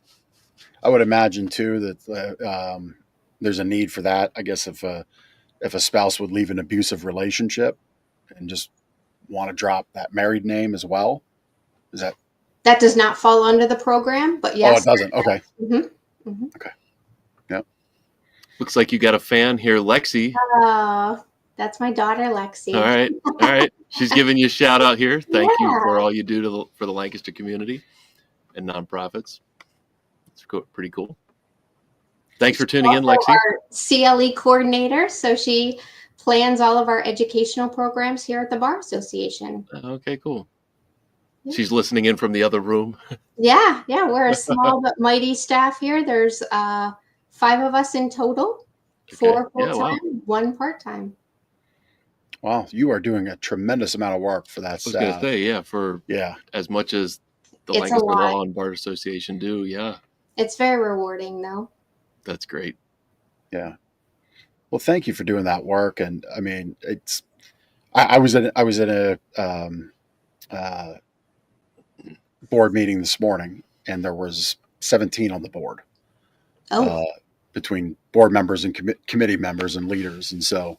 I would imagine too that there's a need for that. I guess if a spouse would leave an abusive relationship and just want to drop that married name as well, is that does not fall under the program? But yes. Oh, it doesn't. Okay. Mm-hmm. Mm-hmm. Okay. Yep. Looks like you got a fan here, Lexi. That's my daughter, Lexi. All right. All right. She's giving you a shout out here. Thank you for all you do for the Lancaster community and nonprofits. It's pretty cool. Thanks for tuning in, Lexi. Our CLE coordinator. So she plans all of our educational programs here at the Bar Association. Okay, cool. She's listening in from the other room. Yeah. We're a small but mighty staff here. There's 5 of us in total, 4 full-time, 1 part-time. Wow, you are doing a tremendous amount of work for that staff. I was going to say, as much as the Lancaster Law and Bar Association do, It's very rewarding, though. That's great. Yeah. Well, thank you for doing that work. And I mean, I was in a board meeting this morning, and there was 17 on the board. Between board members and committee members and leaders. And so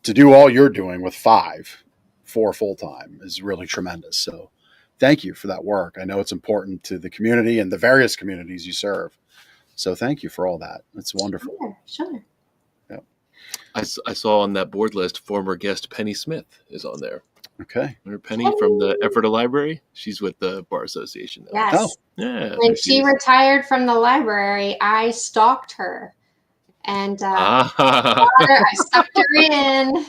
to do all you're doing with 4 full-time is really tremendous. So thank you for that work. I know it's important to the community and the various communities you serve. So thank you for all that. It's wonderful. Sure. Yeah. I saw on that board list, former guest Penny Smith is on there. Okay. Remember Penny from the Ephrata Library? She's with the Bar Association now. Yes. Oh. Yeah. When she retired from the library, I stalked her. And I sucked her in.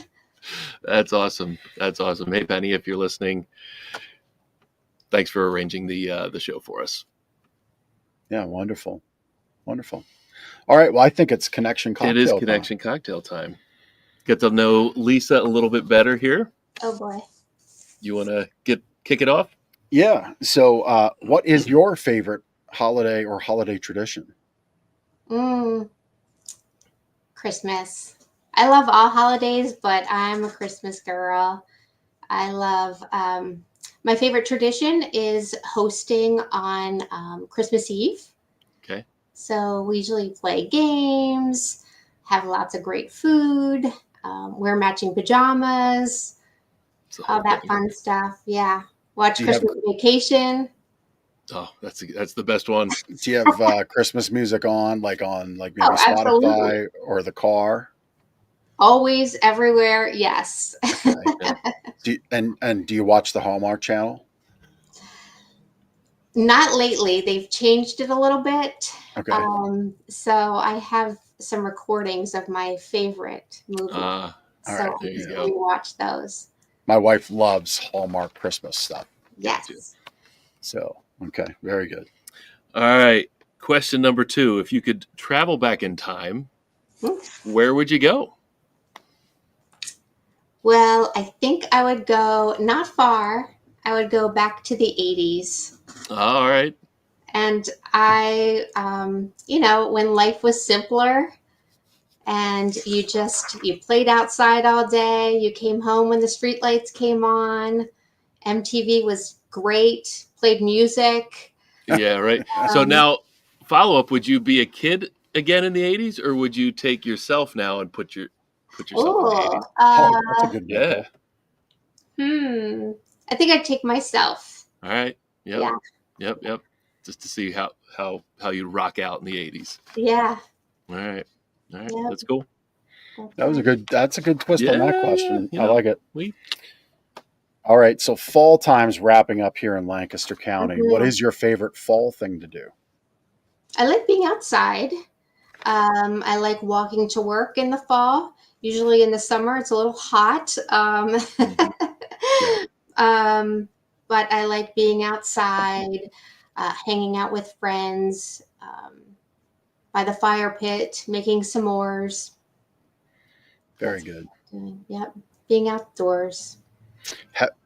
That's awesome. That's awesome. Hey, Penny, if you're listening, thanks for arranging the show for us. Yeah, wonderful. All right. Well, I think it's Connection Cocktail. It is Connection Cocktail time. get to know Lisa a little bit better here. Oh boy. You want to kick it off? Yeah. So, what is your favorite holiday or holiday tradition? Christmas. I love all holidays, but I'm a Christmas girl. I love my favorite tradition is hosting on Christmas Eve. Okay. So we usually play games, have lots of great food, wear matching pajamas, all that fun stuff. Yeah. Watch Do you have- Christmas Vacation. Oh, that's the best one. Do you have Christmas music on maybe Oh, absolutely. Spotify or the car? Always, everywhere. Yes. Okay. Do you watch the Hallmark Channel? Not lately. They've changed it a little bit. Okay. So I have some recordings of my favorite movies. All so right, I there you usually go. watch those. My wife loves Hallmark Christmas stuff. Yes. So, okay, very good. All right. Question number 2. If you could travel back in time, where would you go? Well, I think I would go not far. I would go back to the 80s. All right. And I, when life was simpler and you played outside all day, you came home when the streetlights came on, MTV was great, played music. Yeah, right. So now, follow up, would you be a kid again in the 80s, or would you take yourself now and put yourself in the 80s? That's a good Yeah. I think I'd take myself. All right. Yep. Yeah. Yep. Just to see how you rock out in the 80s. Yeah. All right. Yep. That's cool. That's a good twist on that question. Yeah, I like it. We All right, so fall time's wrapping up here in Lancaster County. Mhm. What is your favorite fall thing to do? I like being outside. I like walking to work in the fall. Usually in the summer, it's a little hot. But I like being outside, hanging out with friends, by the fire pit, making s'mores. Very good. Yep, being outdoors.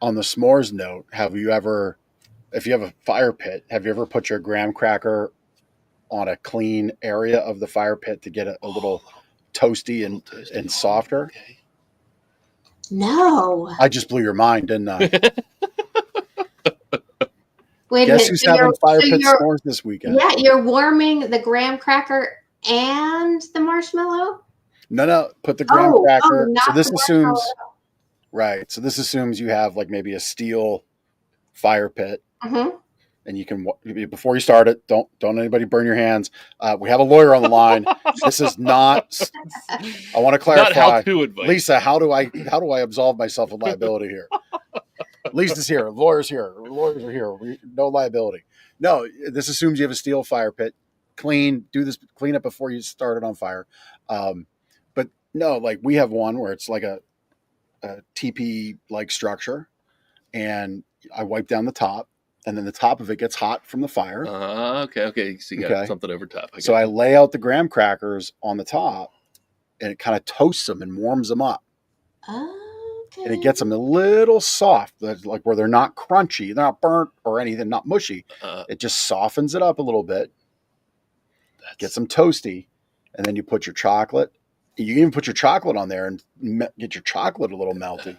On the s'mores note, if you have a fire pit, have you ever put your graham cracker on a clean area of the fire pit to get it a little toasty and softer? Okay. No. I just blew your mind, didn't I? Wait Guess a who's minute. having fire pit you're- s'mores this weekend? Yeah, you're warming the graham cracker and the marshmallow? No, put the graham cracker. not So this the assumes, marshmallow. right. So this assumes you have like maybe a steel fire pit, Mhm. and you can, before you start it, don't anybody burn your hands. We have a lawyer on the line. This is not. I want to clarify. Not how-to advice. Lisa, how do I absolve myself of liability here? Lisa's here. Lawyers here. Lawyers are here. No liability. No, this assumes you have a steel fire pit. Clean it before you start it on fire. But no, like we have one where it's like a teepee like structure, and I wipe down the top, and then the top of it gets hot from the fire. Okay. So you got something over top. So I lay out the graham crackers on the top, and it kind of toasts them and warms them up. Okay. And it gets them a little soft, like where they're not crunchy, they're not burnt or anything, not mushy. It just softens it up a little bit, gets them toasty, and then you put your chocolate. You can even put your chocolate on there and get your chocolate a little melty.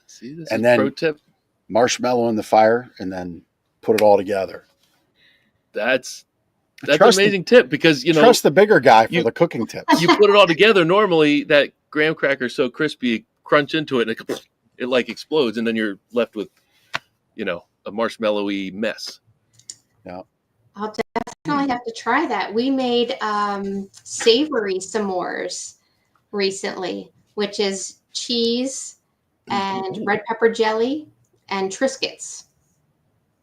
See, this And is then pro tip. Marshmallow in the fire, and then put it all together. That's Trust an amazing tip, because trust the bigger guy for the cooking tips. you put it all together. Normally, that graham cracker is so crispy, you crunch into it and it like explodes, and then you're left with, a marshmallowy mess. Yeah. I'll definitely have to try that. We made savory s'mores recently, which is cheese and red pepper jelly and Triscuits.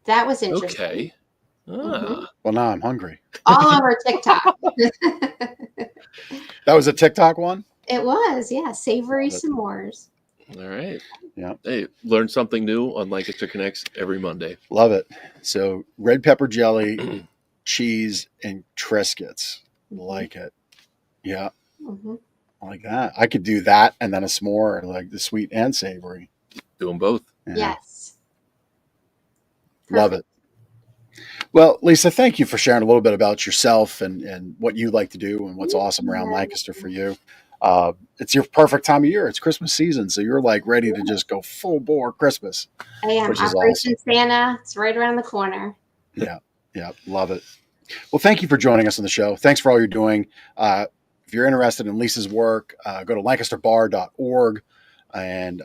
That was interesting. Okay. Well, now I'm hungry. All over TikTok. That was a TikTok one? It was, yeah. Savory s'mores. All right. Yeah. Hey, learn something new on Lancaster Connects every Monday. Love it. So red pepper jelly, cheese, and Triscuits. Like it. Yeah. Mm-hmm. I like that. I could do that and then a s'more, like the sweet and savory. Do them both. Yeah. Yes. Love it. Well, Lisa, thank you for sharing a little bit about yourself and what you like to do and what's awesome around Lancaster for you. It's your perfect time of year. It's Christmas season, so you're like ready to just go full bore Christmas. I am. Which is Operation awesome. Santa. It's right around the corner. Yeah, love it. Well, thank you for joining us on the show. Thanks for all you're doing. If you're interested in Lisa's work, go to lancasterbar.org. And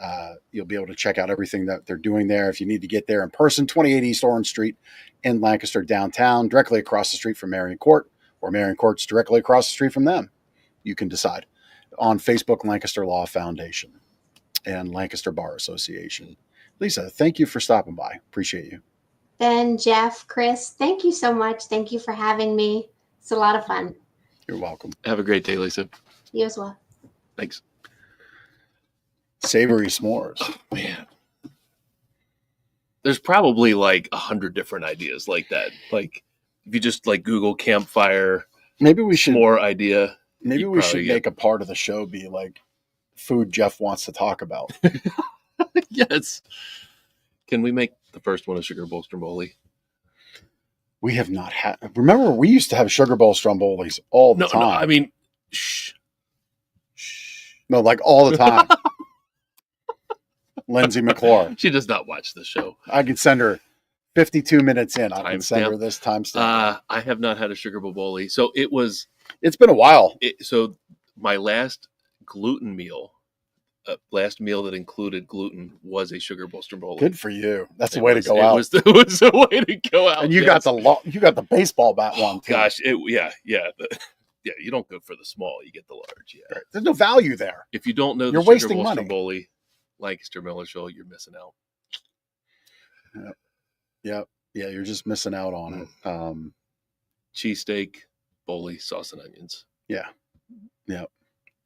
you'll be able to check out everything that they're doing there. If you need to get there in person, 28 East Orange Street in Lancaster downtown, directly across the street from Marion Court, or Marion Court's directly across the street from them. You can decide. On Facebook, Lancaster Law Foundation and Lancaster Bar Association. Lisa, thank you for stopping by. Appreciate you. Ben, Jeff, Chris, thank you so much. Thank you for having me. It's a lot of fun. You're welcome. Have a great day, Lisa. You as well. Thanks. Savory s'mores. Oh, man. There's probably like 100 different ideas like that. Like if you just like Google campfire, maybe we should s'more idea. Maybe we should make a part of the show be like food Jeff wants to talk about. Yes. Can we make the first one a sugar bowl stromboli? We have not had. Remember, we used to have sugar bowl strombolis all the time. No, I mean, shh. No, like all the time. Lindsay McClure. She does not watch the show. I could send her 52 minutes in. I can send her Timestamp. this timestamp. I have not had a sugar bowl. So It's been a while. So my last gluten meal, last meal that included gluten was a sugar bowl stromboli. Good for you. That's the way to go out. It was the way to go out. And you got the baseball bat one too. Gosh, yeah. You don't go for the small, you get the large. Yeah. Right. There's no value there. If you don't know You're the sugar wasting bowl money. stromboli, Lancaster Miller Show, you're missing out. Yep. Yeah, you're just missing out on it. Cheesesteak, bowly, sauce and onions. Yeah. Yep.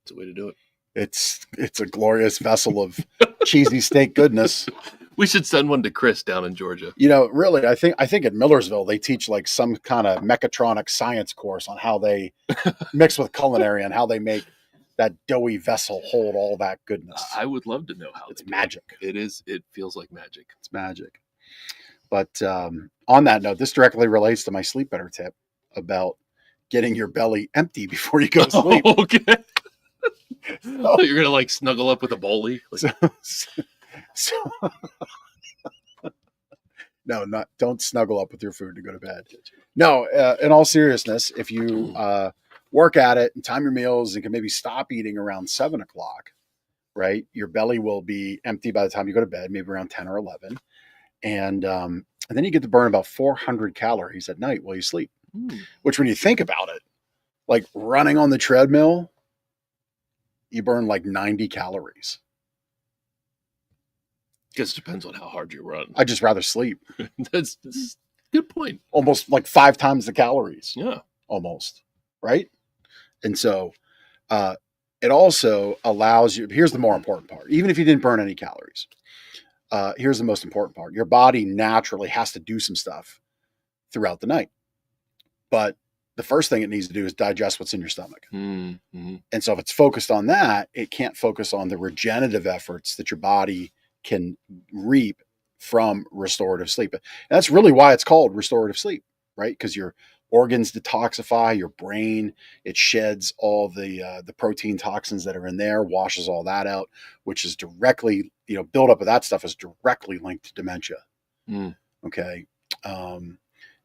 It's a way to do it. It's a glorious vessel of cheesy steak goodness. We should send one to Chris down in Georgia. You know, really, I think at Millersville they teach like some kind of mechatronic science course on how they mix with culinary and how they make that doughy vessel hold all that goodness. I would love to know how. It's magic. It is. It feels like magic. It's magic. But on that note, this directly relates to my sleep better tip about getting your belly empty before you go to sleep. Oh, okay. So you're gonna like snuggle up with a bowlie. Like, no, don't snuggle up with your food to go to bed. No, in all seriousness, if you work at it and time your meals and can maybe stop eating around 7 o'clock, right? Your belly will be empty by the time you go to bed, maybe around 10 or 11. And then you get to burn about 400 calories at night while you sleep, which when you think about it, like running on the treadmill, you burn like 90 calories. Guess it depends on how hard you run. I'd just rather sleep. That's a good point. Almost like 5 times the calories. Yeah. Almost. Right? And so it also allows you, here's the more important part. Even if you didn't burn any calories, here's the most important part. Your body naturally has to do some stuff throughout the night. But the first thing it needs to do is digest what's in your stomach. Mm-hmm. And so if it's focused on that, it can't focus on the regenerative efforts that your body can reap from restorative sleep. And that's really why it's called restorative sleep, right? Because your organs detoxify, your brain, it sheds all the protein toxins that are in there, washes all that out, which is directly, buildup of that stuff is directly linked to dementia. Okay.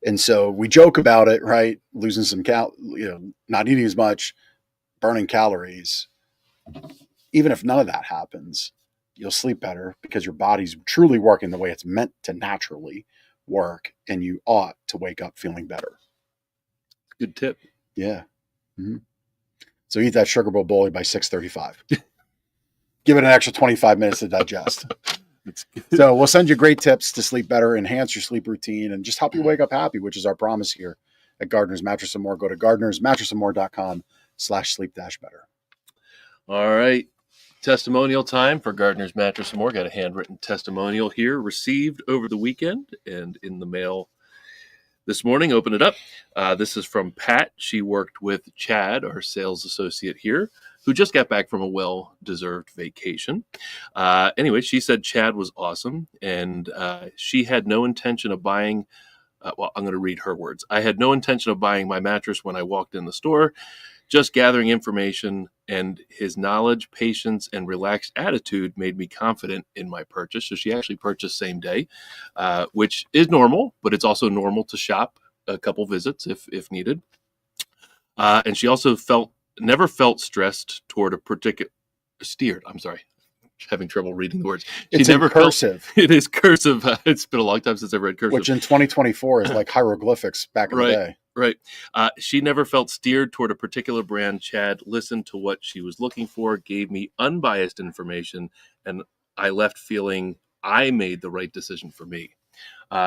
And so we joke about it, right? Losing some not eating as much, burning calories. Even if none of that happens, you'll sleep better because your body's truly working the way it's meant to naturally work, and you ought to wake up feeling better. Good tip. Yeah. Mm-hmm. So eat that sugar bowl bowlie by 6:35. Give it an extra 25 minutes to digest. So we'll send you great tips to sleep better, enhance your sleep routine, and just help you wake up happy, which is our promise here at Gardner's Mattress and More. Go to gardnersmattressandmore.com/sleep-better. All right. Testimonial time for Gardner's Mattress and More. Got a handwritten testimonial here received over the weekend and in the mail this morning. Open it up. This is from Pat. She worked with Chad, our sales associate here, who just got back from a well-deserved vacation. Anyway, she said Chad was awesome, and she had no intention of buying. Well, I'm going to read her words. I had no intention of buying my mattress when I walked in the store, just gathering information, and his knowledge, patience, and relaxed attitude made me confident in my purchase. So she actually purchased same day, which is normal, but it's also normal to shop a couple visits if needed. And she also never felt stressed toward a particular steered. I'm sorry. Having trouble reading the words. It's in cursive. It is cursive. It's been a long time since I've read cursive. Which in 2024 is like hieroglyphics back in the day. Right. She never felt steered toward a particular brand. Chad listened to what she was looking for, gave me unbiased information, and I left feeling I made the right decision for me.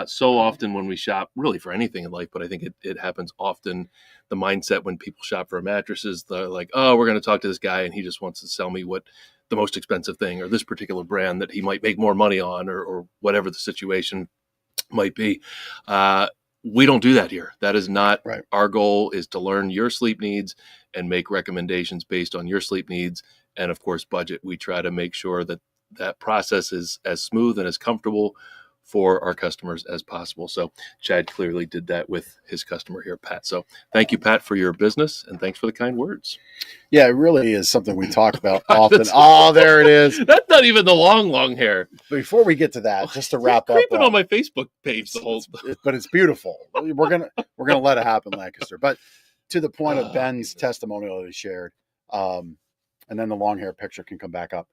So often when we shop, really for anything in life, but I think it happens often, the mindset when people shop for mattresses, they're like, oh, we're going to talk to this guy and he just wants to sell me what the most expensive thing or this particular brand that he might make more money on or whatever the situation might be. We don't do that here. That is not right. Our goal is to learn your sleep needs and make recommendations based on your sleep needs. And of course, budget. We try to make sure that that process is as smooth and as comfortable for our customers as possible. So Chad clearly did that with his customer here, Pat. So thank you, Pat, for your business, and thanks for the kind words. Yeah, it really is something we talk about often. Oh, there it is. That's not even the long hair. Before we get to that, just to wrap up, creeping on my Facebook page the whole. But it's beautiful. We're gonna let it happen, Lancaster. But to the point of Ben's testimonial that he shared, and then the long hair picture can come back up.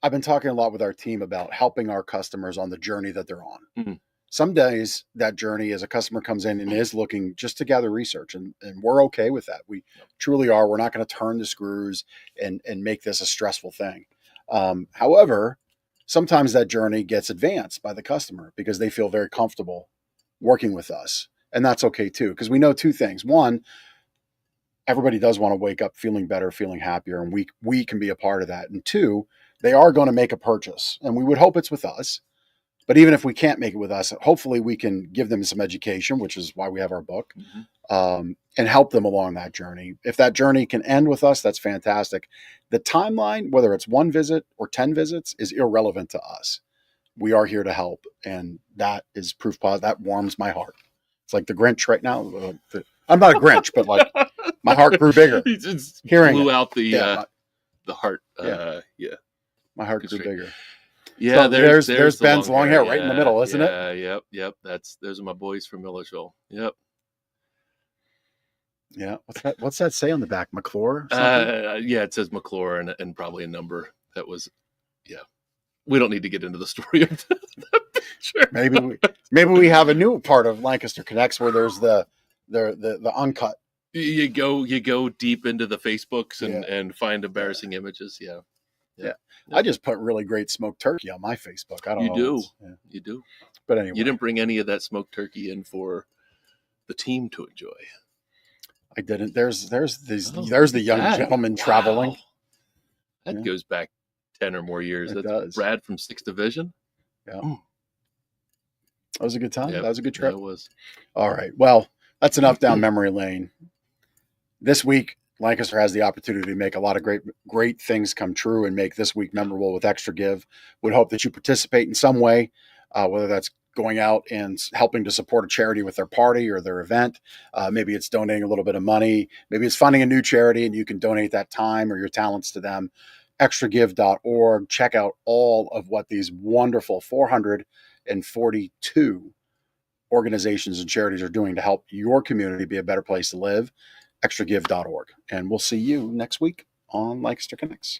I've been talking a lot with our team about helping our customers on the journey that they're on. Mm-hmm. Some days that journey as a customer comes in and is looking just to gather research, and we're okay with that. We truly are. We're not going to turn the screws and make this a stressful thing. However, sometimes that journey gets advanced by the customer because they feel very comfortable working with us. And that's okay too, because we know two things. One, everybody does want to wake up feeling better, feeling happier, and we can be a part of that. And two, they are going to make a purchase, and we would hope it's with us. But even if we can't make it with us, hopefully we can give them some education, which is why we have our book, and help them along that journey. If that journey can end with us, that's fantastic. The timeline, whether it's 1 visit or 10 visits, is irrelevant to us. We are here to help, and that is proof positive. That warms my heart. It's like the Grinch right now. I'm not a Grinch, but like my heart grew bigger. He just hearing blew it. out the heart. Yeah. My heart grew bigger. Yeah, so there's Ben's long hair right in the middle, isn't it? Yep. Those are my boys from Millerville. Yep. Yeah. What's that say on the back? McClure? Yeah, it says McClure and probably a number. That was, yeah. We don't need to get into the story of that picture. Maybe we have a new part of Lancaster Connects where there's the uncut. You go deep into the Facebooks and find embarrassing images. Yeah. I just put really great smoked turkey on my Facebook. I don't know. You do. But anyway. You didn't bring any of that smoked turkey in for the team to enjoy. I didn't. There's the young gentleman traveling. That goes back 10 or more years. It That's does. Brad from 6th Division. Yeah. That was a good time. Yep. That was a good trip. Yeah, it was. All right. Well, that's enough down memory lane. This week, Lancaster has the opportunity to make a lot of great things come true and make this week memorable with Extra Give. Would hope that you participate in some way, whether that's going out and helping to support a charity with their party or their event. Maybe it's donating a little bit of money. Maybe it's funding a new charity and you can donate that time or your talents to them. Extragive.org. Check out all of what these wonderful 442 organizations and charities are doing to help your community be a better place to live. Extragive.org. And we'll see you next week on Lancaster Connects.